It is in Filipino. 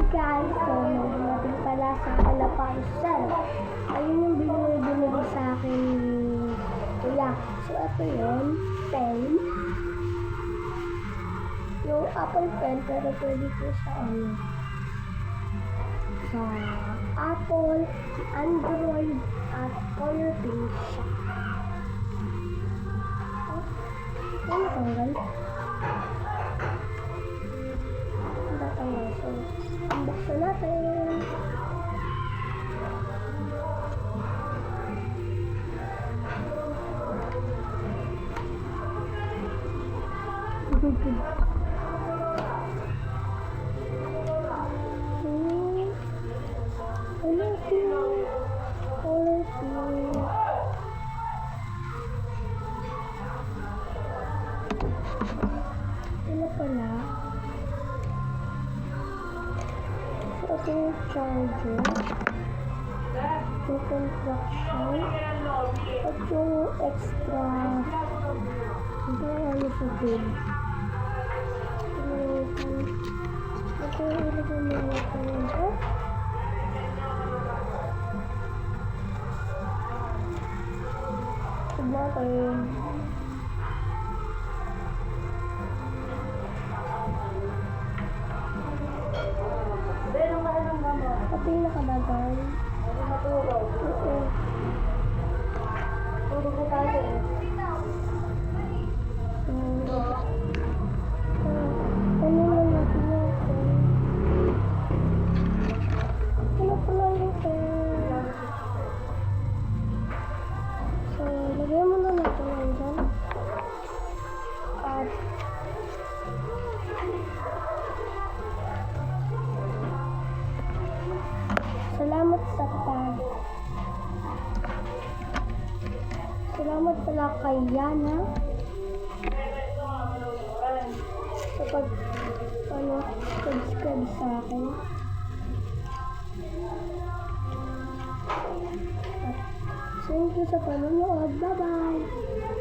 guys, so natin pala sa Calaparzal. Ayun yung binili sa akin ni Kuya. So ito yun, pen. Yung Apple pen, pero pwede po sa sa Apple, Android, at color pink siya. Ano tanggal? So, unboxin natin. Pala. So, ito yung charger. Yung contraction. At yung extra. Ito ano sa bill. Ito yung ilagay mo ito nito. Sabagay. Ito yung nakalagay. Matulog. Oo. Tulog ko tayo eh. Ano lang natin yung pen? Ano pala yung pen? So, lagay mo na natin yan dyan. At salamat sa salamat pala kay Yana sa subscribe sa akin. At thank you sa panonood. Bye-bye!